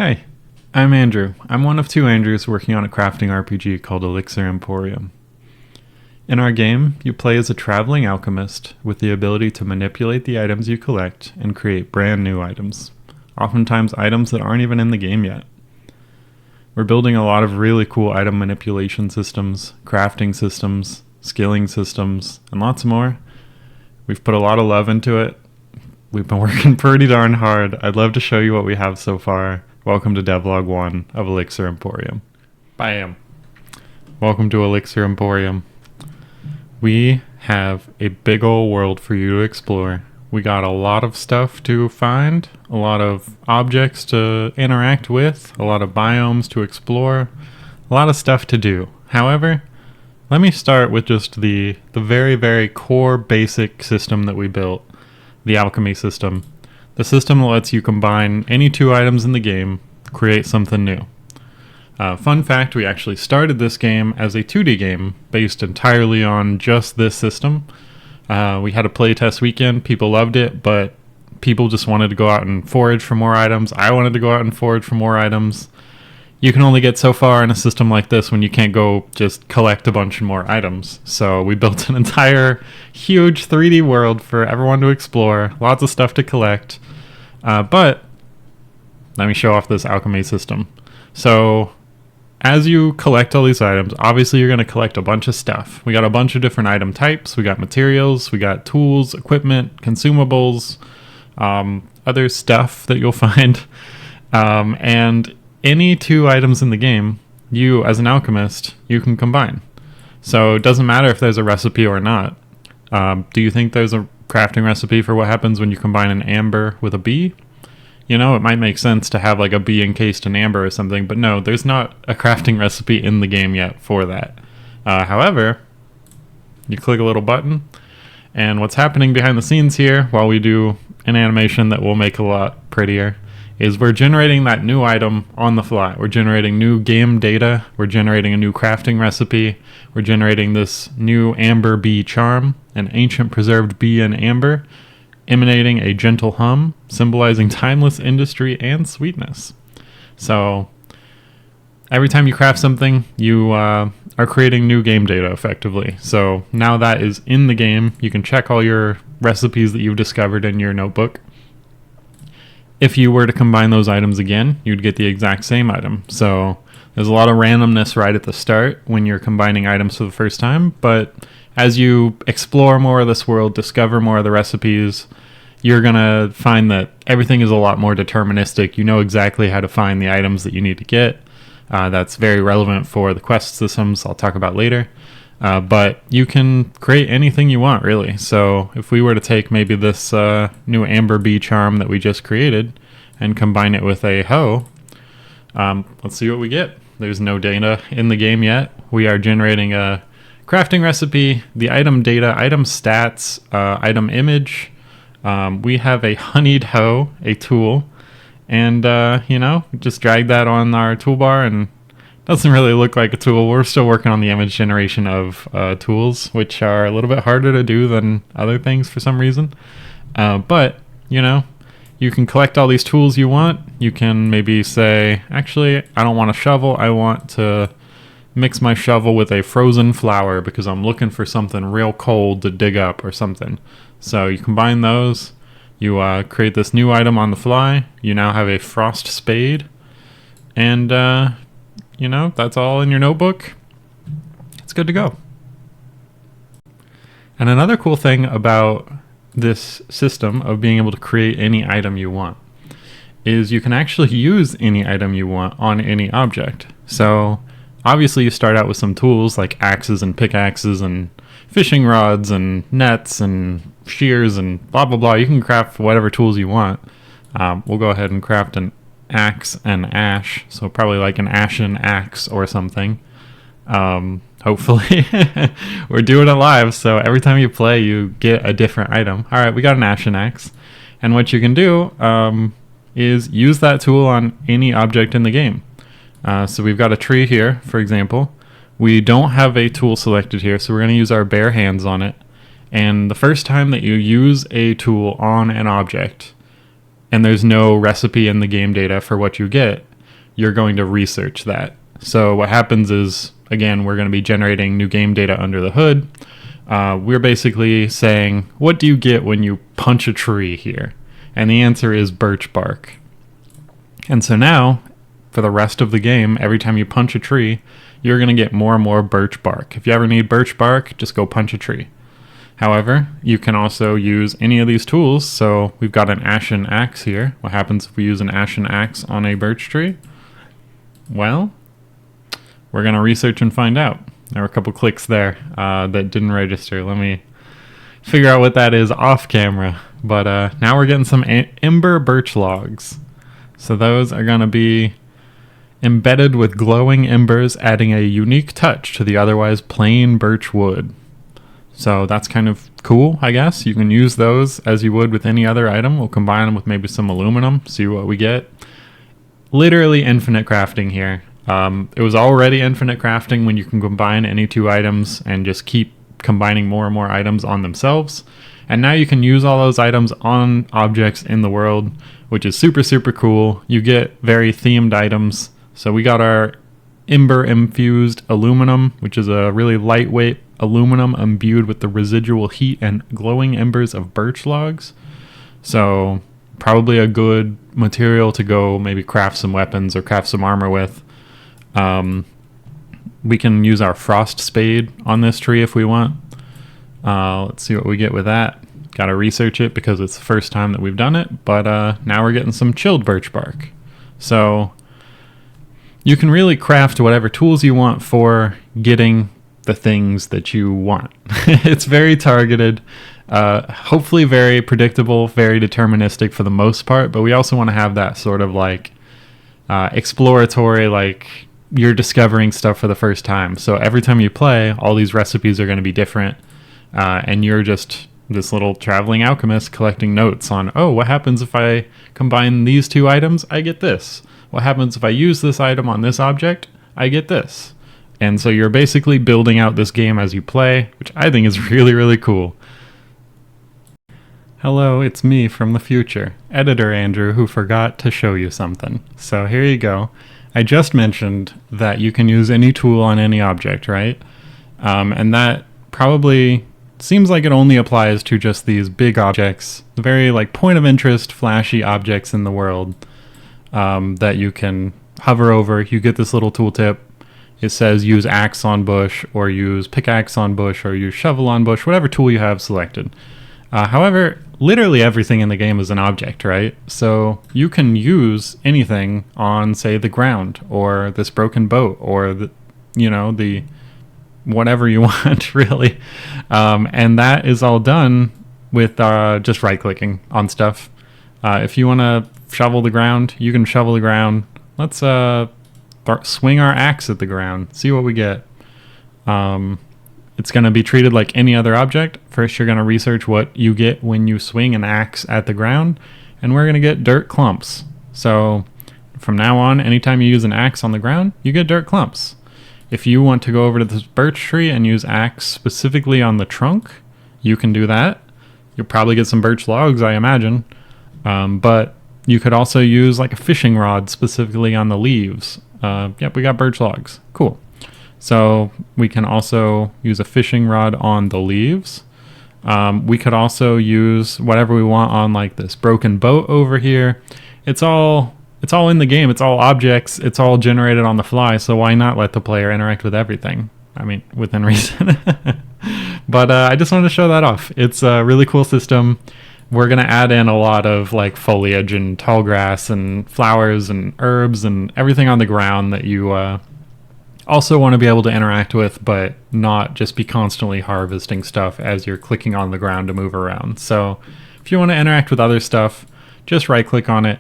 Hey, I'm Andrew. I'm one of two Andrews working on a crafting RPG called Elixir Emporium. In our game, you play as a traveling alchemist with the ability to manipulate the items you collect and create brand new items, oftentimes items that aren't even in the game yet. We're building a lot of really cool item manipulation systems, crafting systems, skilling systems, and lots more. We've put a lot of love into it. We've been working pretty darn hard. I'd love to show you what we have so far. Welcome to devlog 1 of Elixir Emporium. Bam! Welcome to Elixir Emporium. We have a big ol' world for you to explore. We got a lot of stuff to find, a lot of objects to interact with, a lot of biomes to explore, a lot of stuff to do. However, let me start with just the very, very core basic system that we built, the Alchemy system. The system that lets you combine any two items in the game, create something new. Fun fact, we actually started this game as a 2D game based entirely on just this system. We had a playtest weekend, people loved it, but people just wanted to go out and forage for more items. I wanted to go out and forage for more items. You can only get so far in a system like this when you can't go just collect a bunch more items. So we built an entire huge 3D world for everyone to explore, lots of stuff to collect. But let me show off this alchemy system. So as you collect all these items, obviously you're going to collect a bunch of stuff. We got a bunch of different item types. We got materials, we got tools, equipment, consumables, other stuff that you'll find. And any two items in the game, you as an alchemist, you can combine. So it doesn't matter if there's a recipe or not. Do you think there's a crafting recipe for what happens when you combine an amber with a bee? You know, it might make sense to have like a bee encased in amber or something, but no, there's not a crafting recipe in the game yet for that. However, you click a little button, and what's happening behind the scenes here, while we do an animation that will make a lot prettier, is we're generating that new item on the fly. We're generating new game data, we're generating a new crafting recipe, we're generating this new amber bee charm, an ancient preserved bee in amber, emanating a gentle hum, symbolizing timeless industry and sweetness. So every time you craft something, you are creating new game data effectively. So now that is in the game, you can check all your recipes that you've discovered in your notebook. If you were to combine those items again, you'd get the exact same item. So there's a lot of randomness right at the start when you're combining items for the first time, but as you explore more of this world, discover more of the recipes, you're going to find that everything is a lot more deterministic. You know exactly how to find the items that you need to get. That's very relevant for the quest systems I'll talk about later. But you can create anything you want, really. So if we were to take maybe this new amber bee charm that we just created and combine it with a hoe, let's see what we get. There's no data in the game yet. We are generating a crafting recipe, the item data, item stats, item image. We have a honeyed hoe, a tool, and just drag that on our toolbar, and it doesn't really look like a tool. We're still working on the image generation of tools, which are a little bit harder to do than other things for some reason. But you can collect all these tools you want. You can maybe say, actually, I don't want a shovel. I want to mix my shovel with a frozen flower because I'm looking for something real cold to dig up or something. So you combine those, you create this new item on the fly. You now have a frost spade, and that's all in your notebook. It's good to go. And another cool thing about this system of being able to create any item you want is you can actually use any item you want on any object. So obviously you start out with some tools like axes and pickaxes and fishing rods and nets and shears and blah blah blah. You can craft whatever tools you want. We'll go ahead and craft an axe and ash, so probably like an ashen axe or something. Hopefully we're doing it live, so every time you play you get a different item. Alright, we got an ashen axe, and what you can do is use that tool on any object in the game. So we've got a tree here, for example. We don't have a tool selected here, so we're going to use our bare hands on it. And the first time that you use a tool on an object, and there's no recipe in the game data for what you get, you're going to research that. So what happens is, again, we're going to be generating new game data under the hood. We're basically saying, what do you get when you punch a tree here? And the answer is birch bark. And so now, for the rest of the game, every time you punch a tree, you're going to get more and more birch bark. If you ever need birch bark, just go punch a tree. However, you can also use any of these tools. So we've got an ashen axe here. What happens if we use an ashen axe on a birch tree? Well, we're going to research and find out. There were a couple clicks there that didn't register. Let me figure out what that is off camera. But now we're getting some ember birch logs. So those are going to be embedded with glowing embers, adding a unique touch to the otherwise plain birch wood. So that's kind of cool, I guess. You can use those as you would with any other item. We'll combine them with maybe some aluminum, see what we get. Literally infinite crafting here. It was already infinite crafting when you can combine any two items and just keep combining more and more items on themselves. And now you can use all those items on objects in the world, which is super, super cool. You get very themed items. So we got our ember infused aluminum, which is a really lightweight aluminum imbued with the residual heat and glowing embers of birch logs. So probably a good material to go maybe craft some weapons or craft some armor with. We can use our frost spade on this tree if we want. Let's see what we get with that. Got to research it because it's the first time that we've done it, but now we're getting some chilled birch bark. So you can really craft whatever tools you want for getting the things that you want. It's very targeted, hopefully very predictable, very deterministic for the most part, but we also want to have that sort of like exploratory, like you're discovering stuff for the first time. So every time you play, all these recipes are going to be different, and you're just this little traveling alchemist collecting notes on, oh, what happens if I combine these two items? I get this. What happens if I use this item on this object? I get this. And so you're basically building out this game as you play, which I think is really, really cool. Hello, it's me from the future, Editor Andrew, who forgot to show you something. So here you go. I just mentioned that you can use any tool on any object, right? And that probably seems like it only applies to just these big objects, the very like point of interest, flashy objects in the world that you can hover over. You get this little tooltip. It says use axe on bush, or use pickaxe on bush, or use shovel on bush, whatever tool you have selected. However, literally everything in the game is an object, right? So you can use anything on, say, the ground, or this broken boat, or the whatever you want, really. And that is all done with just right-clicking on stuff. If you want to shovel the ground, you can shovel the ground. Let's swing our axe at the ground, see what we get. It's going to be treated like any other object. First, you're going to research what you get when you swing an axe at the ground, and we're going to get dirt clumps. So from now on, anytime you use an axe on the ground, you get dirt clumps. If you want to go over to this birch tree and use axe specifically on the trunk, you can do that. You'll probably get some birch logs, I imagine. But you could also use like a fishing rod specifically on the leaves. Yep, we got birch logs. Cool. So we can also use a fishing rod on the leaves. We could also use whatever we want on like this broken boat over here. It's all in the game. It's all objects. It's all generated on the fly. So why not let the player interact with everything? I mean, within reason. But I just wanted to show that off. It's a really cool system. We're going to add in a lot of like foliage and tall grass and flowers and herbs and everything on the ground that you also want to be able to interact with, but not just be constantly harvesting stuff as you're clicking on the ground to move around. So if you want to interact with other stuff, just right click on it.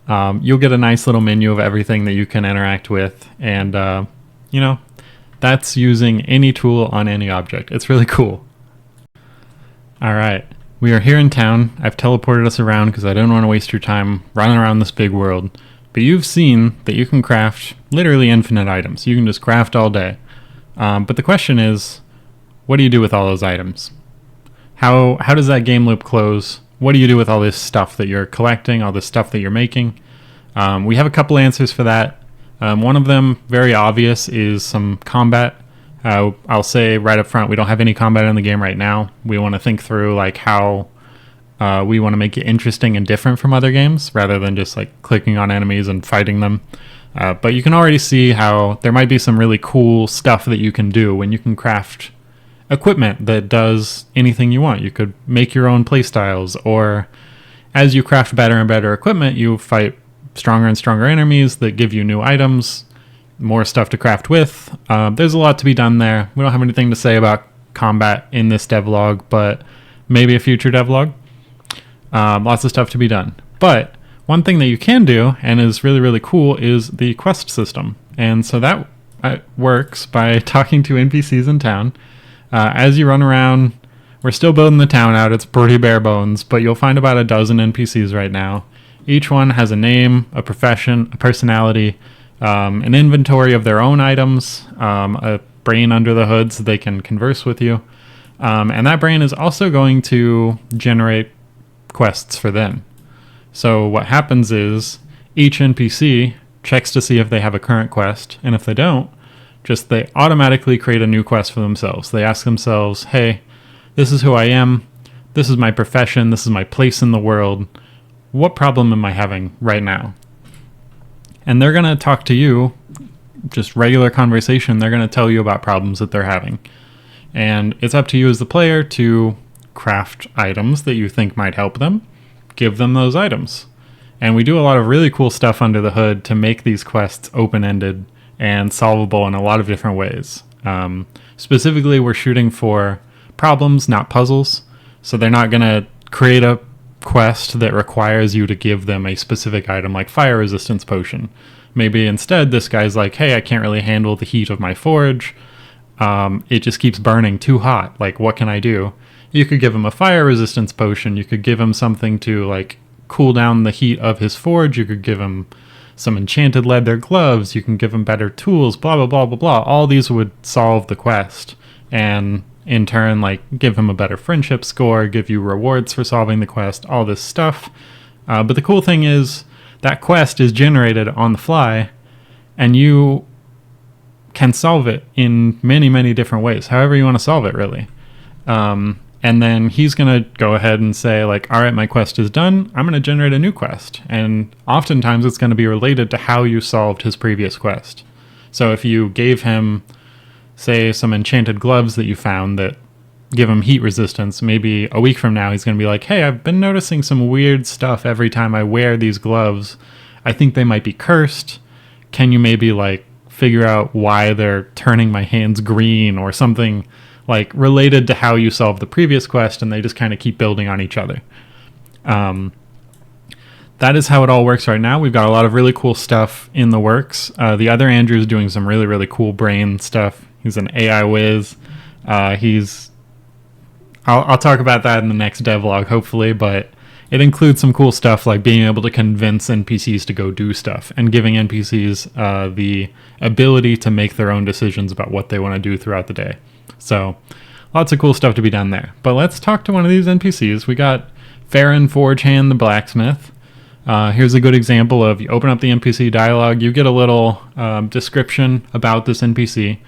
You'll get a nice little menu of everything that you can interact with. And, that's using any tool on any object. It's really cool. All right. We are here in town. I've teleported us around because I don't want to waste your time running around this big world. But you've seen that you can craft literally infinite items. You can just craft all day. But the question is, what do you do with all those items? How does that game loop close what do you do with all this stuff that you're collecting, all this stuff that you're making? We have a couple answers for that. One of them, very obvious, is some combat. I'll say right up front, we don't have any combat in the game right now. We want to think through like how we want to make it interesting and different from other games, rather than just like clicking on enemies and fighting them. But you can already see how there might be some really cool stuff that you can do when you can craft equipment that does anything you want. You could make your own playstyles, or as you craft better and better equipment, you fight stronger and stronger enemies that give you new items, more stuff to craft with. There's a lot to be done there. We don't have anything to say about combat in this devlog, but maybe a future devlog. Lots of stuff to be done. But one thing that you can do, and is really, really cool, is the quest system. And so that works by talking to NPCs in town. As you run around, we're still building the town out. It's pretty bare bones, but you'll find about a dozen NPCs right now. Each one has a name, a profession, a personality, an inventory of their own items, a brain under the hood so they can converse with you. And that brain is also going to generate quests for them. So what happens is each NPC checks to see if they have a current quest, and if they don't, they automatically create a new quest for themselves. They ask themselves, hey, this is who I am, this is my profession, this is my place in the world, what problem am I having right now? And they're going to talk to you, just regular conversation, they're going to tell you about problems that they're having. And it's up to you as the player to craft items that you think might help them, give them those items. And we do a lot of really cool stuff under the hood to make these quests open-ended and solvable in a lot of different ways. Specifically, we're shooting for problems, not puzzles. So they're not going to create a quest that requires you to give them a specific item like fire resistance potion. Maybe instead this guy's like, hey, I can't really handle the heat of my forge. It just keeps burning too hot. Like, what can I do? You could give him a fire resistance potion. You could give him something to like cool down the heat of his forge. You could give him some enchanted leather gloves. You can give him better tools, blah, blah, blah, blah, blah. All these would solve the quest, and in turn, like, give him a better friendship score, give you rewards for solving the quest, all this stuff. But the cool thing is that quest is generated on the fly, and you can solve it in many, many different ways, however you want to solve it, really. And then he's going to go ahead and say, like, all right, my quest is done. I'm going to generate a new quest. And oftentimes it's going to be related to how you solved his previous quest. So if you gave him, say, some enchanted gloves that you found that give him heat resistance, maybe a week from now he's going to be like, hey, I've been noticing some weird stuff every time I wear these gloves. I think they might be cursed. Can you maybe, like, figure out why they're turning my hands green or something like related to how you solved the previous quest, and they just kind of keep building on each other. That is how it all works right now. We've got a lot of really cool stuff in the works. The other Andrew is doing some really, really cool brain stuff. He's an AI whiz. I'll talk about that in the next devlog, hopefully, but it includes some cool stuff like being able to convince NPCs to go do stuff and giving NPCs the ability to make their own decisions about what they want to do throughout the day. So lots of cool stuff to be done there. But let's talk to one of these NPCs. We got Farron Forgehand the blacksmith. Here's a good example of, you open up the NPC dialogue, you get a little description about this NPC.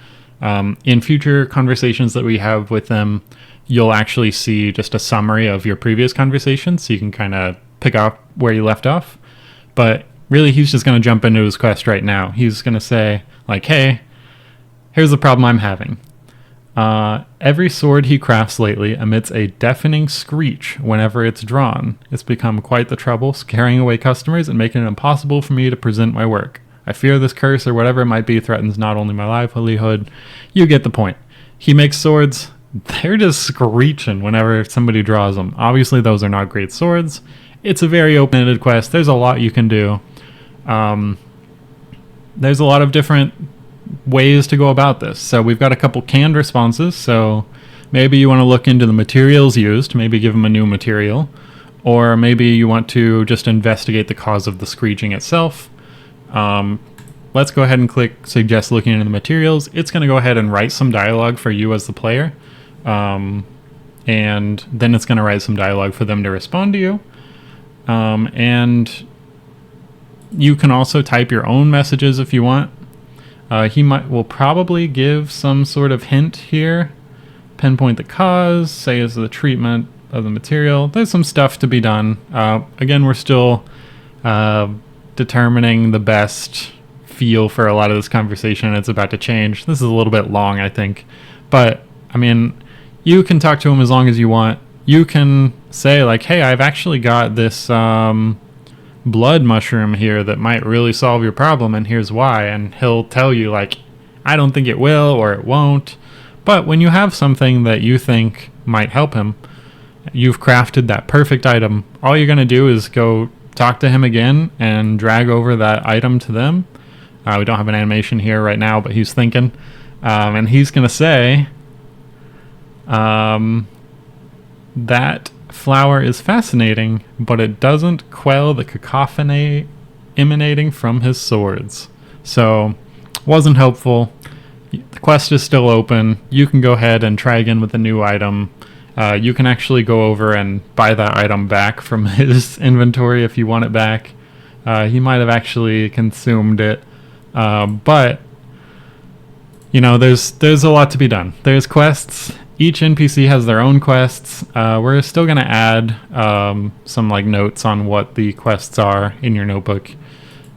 In future conversations that we have with them, you'll actually see just a summary of your previous conversation, so you can kind of pick up where you left off. But really, he's just going to jump into his quest right now. He's going to say, like, hey, here's the problem I'm having. Every sword he crafts lately emits a deafening screech whenever it's drawn. It's become quite the trouble, scaring away customers and making it impossible for me to present my work. I fear this curse, or whatever it might be, threatens not only my livelihood. You get the point. He makes swords. They're just screeching whenever somebody draws them. Obviously, those are not great swords. It's a very open-ended quest. There's a lot you can do. There's a lot of different ways to go about this. So we've got a couple canned responses. So maybe you want to look into the materials used, maybe give them a new material, or maybe you want to just investigate the cause of the screeching itself. Let's go ahead and click suggest looking into the materials. It's going to go ahead and write some dialogue for you as the player. and then it's going to write some dialogue for them to respond to you. And you can also type your own messages if you want. Will probably give some sort of hint here, pinpoint the cause, say is the treatment of the material. There's some stuff to be done. Again, we're still determining the best feel for a lot of this conversation. It's about to change. This is a little bit long, I think, but I mean, you can talk to him as long as you want. You can say like, hey, I've actually got this blood mushroom here that might really solve your problem, and here's why. And he'll tell you like, I don't think it will or it won't. But when you have something that you think might help him, you've crafted that perfect item. All you're going to do is go talk to him again and drag over that item to them. We don't have an animation here right now, but he's thinking. And he's going to say, that flower is fascinating, but it doesn't quell the cacophony emanating from his swords. So, wasn't helpful. The quest is still open. You can go ahead and try again with a new item. You can actually go over and buy that item back from his inventory if you want it back. He might have actually consumed it. But, you know, there's a lot to be done. There's quests. Each NPC has their own quests. We're still going to add some like notes on what the quests are in your notebook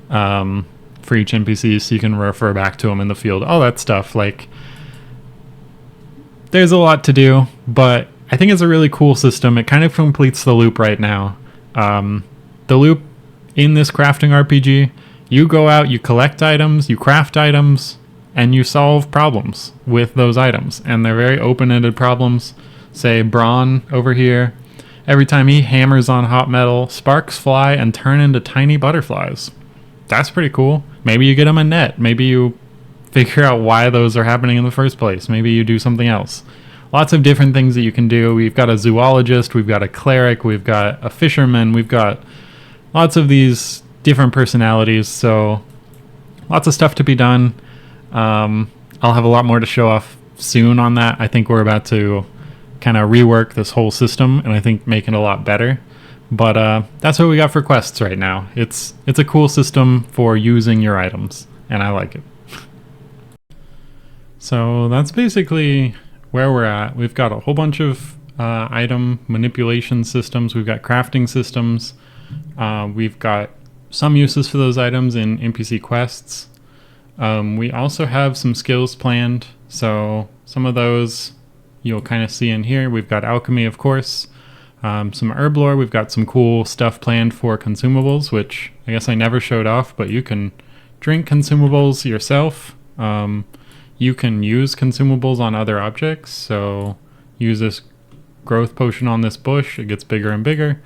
for each NPC, so you can refer back to them in the field. All that stuff. Like, there's a lot to do, but I think it's a really cool system. It kind of completes the loop right now. The loop in this crafting RPG, you go out, you collect items, you craft items, and you solve problems with those items. And they're very open-ended problems. Say Braun over here, every time he hammers on hot metal, sparks fly and turn into tiny butterflies. That's pretty cool. Maybe you get him a net. Maybe you figure out why those are happening in the first place. Maybe you do something else. Lots of different things that you can do. We've got a zoologist, we've got a cleric, we've got a fisherman, we've got lots of these different personalities, so lots of stuff to be done. I'll have a lot more to show off soon on that. I think we're about to kind of rework this whole system, and I think make it a lot better. But that's what we got for quests right now. It's a cool system for using your items, and I like it. So that's basically where we're at. We've got a whole bunch of item manipulation systems. We've got crafting systems. We've got some uses for those items in NPC quests. We also have some skills planned, so some of those you'll kind of see in here. We've got Alchemy, of course, some herb lore. We've got some cool stuff planned for consumables, which I guess I never showed off, but you can drink consumables yourself. You can use consumables on other objects, so use this growth potion on this bush, it gets bigger and bigger.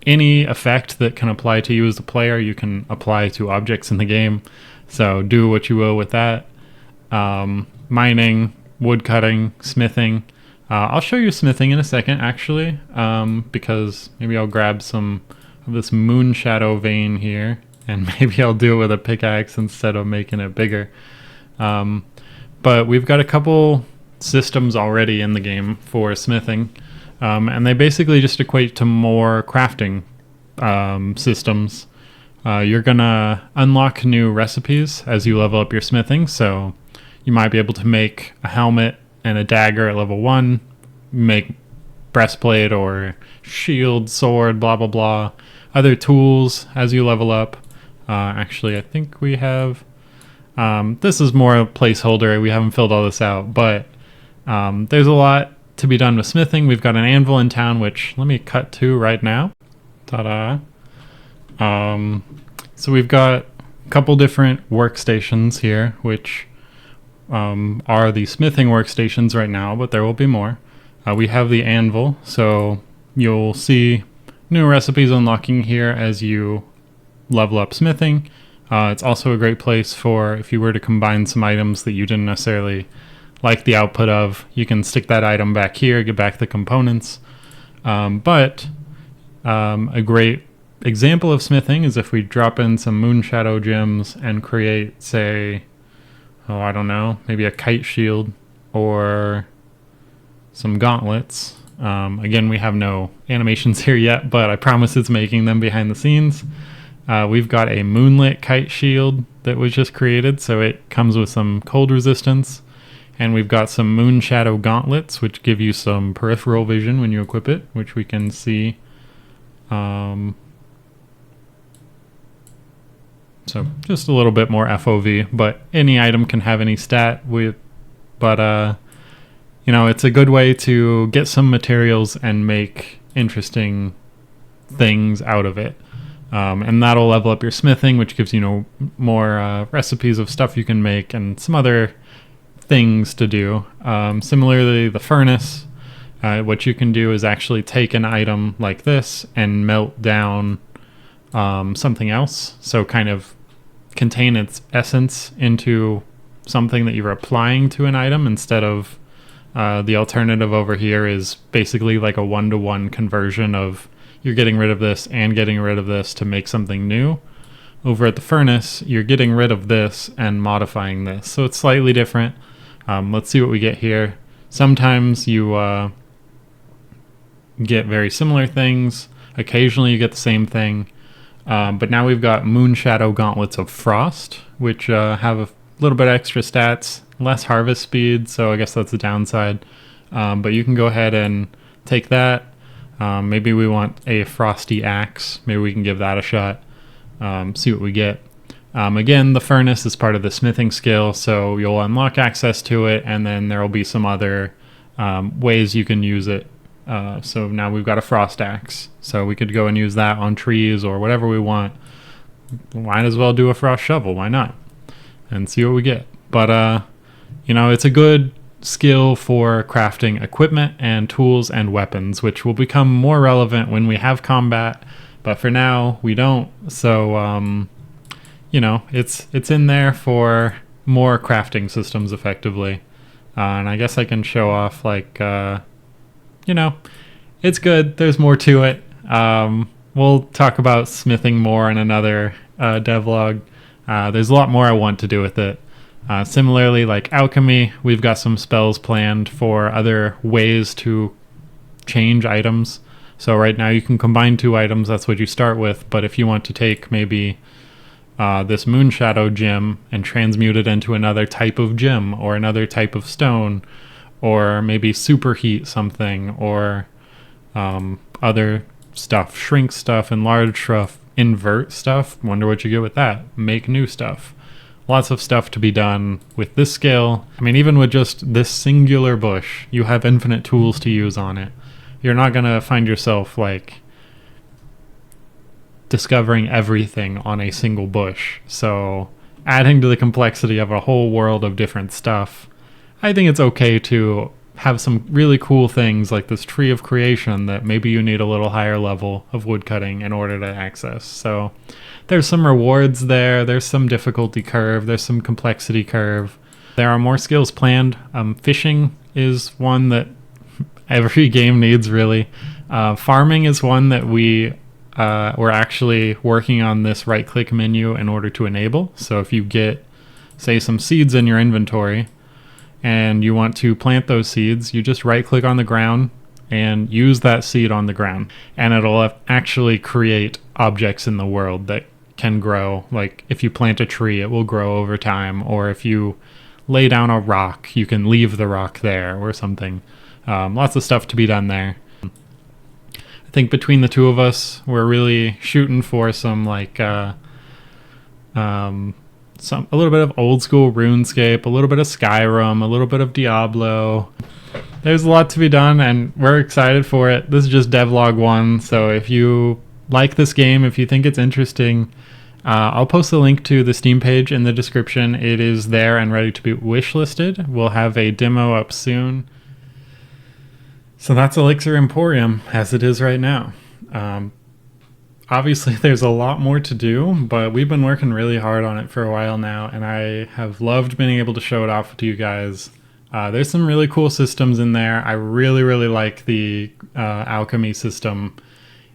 Any effect that can apply to you as a player, you can apply to objects in the game. So do what you will with that. Mining, wood cutting, smithing. I'll show you smithing in a second, actually, because maybe I'll grab some of this moon shadow vein here, and maybe I'll do it with a pickaxe instead of making it bigger. But we've got a couple systems already in the game for smithing, and they basically just equate to more crafting systems. You're gonna unlock new recipes as you level up your smithing, so you might be able to make a helmet and a dagger at level 1, make breastplate or shield, sword, blah blah blah, other tools as you level up. Actually, I think we have this is more a placeholder, we haven't filled all this out, but there's a lot to be done with smithing. We've got an anvil in town, which let me cut to right now. Ta-da. So we've got a couple different workstations here, which are the smithing workstations right now, but there will be more. We have the anvil, so you'll see new recipes unlocking here as you level up smithing. It's also a great place for if you were to combine some items that you didn't necessarily like the output of, you can stick that item back here, get back the components. But a great example of smithing is if we drop in some moon shadow gems and create, say, I don't know, maybe a kite shield or some gauntlets. Again, we have no animations here yet, but I promise it's making them behind the scenes. We've got a moonlit kite shield that was just created, so it comes with some cold resistance. And we've got some moon shadow gauntlets, which give you some peripheral vision when you equip it, which we can see. So just a little bit more FOV, but any item can have any stat. But you know, it's a good way to get some materials and make interesting things out of it. And that'll level up your smithing, which gives you more recipes of stuff you can make and some other things to do. Similarly, the furnace, what you can do is actually take an item like this and melt down something else. So kind of contain its essence into something that you're applying to an item instead of the alternative over here is basically like a 1-to-1 conversion of you're getting rid of this and getting rid of this to make something new. Over at the furnace, you're getting rid of this and modifying this. So it's slightly different. Let's see what we get here. Sometimes you get very similar things. Occasionally you get the same thing. But now we've got Moon Shadow Gauntlets of Frost, which have a little bit extra stats, less harvest speed, so I guess that's the downside. But you can go ahead and take that. Maybe we want a Frosty Axe. Maybe we can give that a shot. See what we get. Again, the furnace is part of the smithing skill, so you'll unlock access to it, and then there will be some other ways you can use it. So now we've got a frost axe, so we could go and use that on trees or whatever we want. Might as well do a frost shovel, why not? And see what we get. But, you know, it's a good skill for crafting equipment and tools and weapons, which will become more relevant when we have combat, but for now we don't. So, you know, it's in there for more crafting systems effectively. And I guess I can show off, like, you know, it's good. There's more to it. We'll talk about smithing more in another devlog. There's a lot more I want to do with it. Similarly, like Alchemy, we've got some spells planned for other ways to change items. So right now you can combine 2 items, that's what you start with, but if you want to take maybe this Moon Shadow gem and transmute it into another type of gem or another type of stone, or maybe superheat something, or other stuff, shrink stuff, enlarge stuff, invert stuff, wonder what you get with that, make new stuff. Lots of stuff to be done with this skill. I mean, even with just this singular bush, you have infinite tools to use on it. You're not going to find yourself, like, discovering everything on a single bush. So, adding to the complexity of a whole world of different stuff, I think it's okay to have some really cool things like this Tree of Creation that maybe you need a little higher level of woodcutting in order to access. So there's some rewards there, there's some difficulty curve, there's some complexity curve. There are more skills planned. Fishing is one that every game needs, really. Farming is one that we're actually working on this right-click menu in order to enable. So if you get, say, some seeds in your inventory, and you want to plant those seeds, you just right-click on the ground and use that seed on the ground. And it'll actually create objects in the world that can grow. Like, if you plant a tree, it will grow over time. Or if you lay down a rock, you can leave the rock there or something. Lots of stuff to be done there. I think between the two of us, we're really shooting for some, like, a little bit of old school RuneScape, a little bit of Skyrim, a little bit of Diablo. There's a lot to be done, and we're excited for it. This is just devlog 1, so if you like this game, if you think it's interesting, I'll post a link to the Steam page in the description. It is there and ready to be wishlisted. We'll have a demo up soon. So that's Elixir Emporium as it is right now. Obviously, there's a lot more to do, but we've been working really hard on it for a while now, and I have loved being able to show it off to you guys. There's some really cool systems in there. I really, really like the Alchemy system.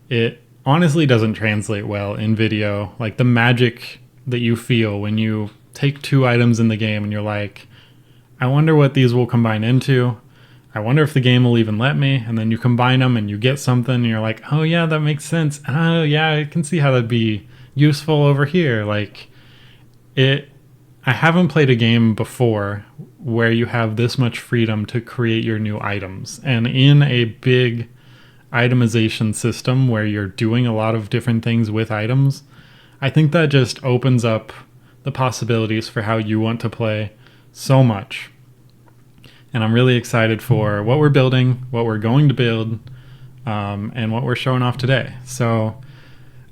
It honestly doesn't translate well in video. Like, the magic that you feel when you take 2 items in the game and you're like, I wonder what these will combine into. I wonder if the game will even let me. And then you combine them and you get something and you're like, oh yeah, that makes sense. Oh yeah, I can see how that'd be useful over here. Like I haven't played a game before where you have this much freedom to create your new items. And in a big itemization system where you're doing a lot of different things with items, I think that just opens up the possibilities for how you want to play so much. And I'm really excited for what we're building, what we're going to build, and what we're showing off today. So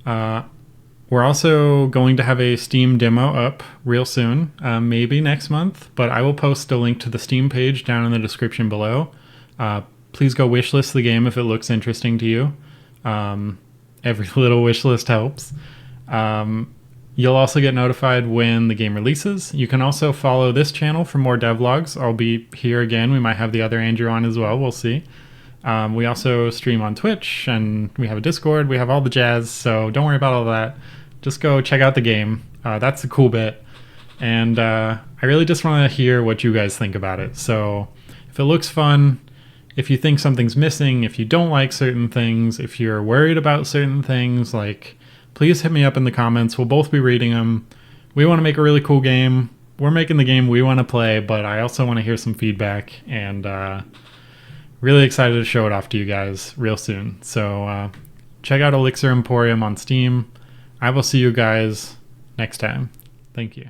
we're also going to have a Steam demo up real soon, maybe next month, but I will post a link to the Steam page down in the description below. Please go wishlist the game if it looks interesting to you. Every little wishlist helps. You'll also get notified when the game releases. You can also follow this channel for more devlogs. I'll be here again. We might have the other Andrew on as well. We'll see. We also stream on Twitch, and we have a Discord. We have all the jazz, so don't worry about all that. Just go check out the game. That's the cool bit. And I really just want to hear what you guys think about it. So if it looks fun, if you think something's missing, if you don't like certain things, if you're worried about certain things, like, please hit me up in the comments. We'll both be reading them. We want to make a really cool game. We're making the game we want to play, but I also want to hear some feedback, and really excited to show it off to you guys real soon. So check out Elixir Emporium on Steam. I will see you guys next time. Thank you.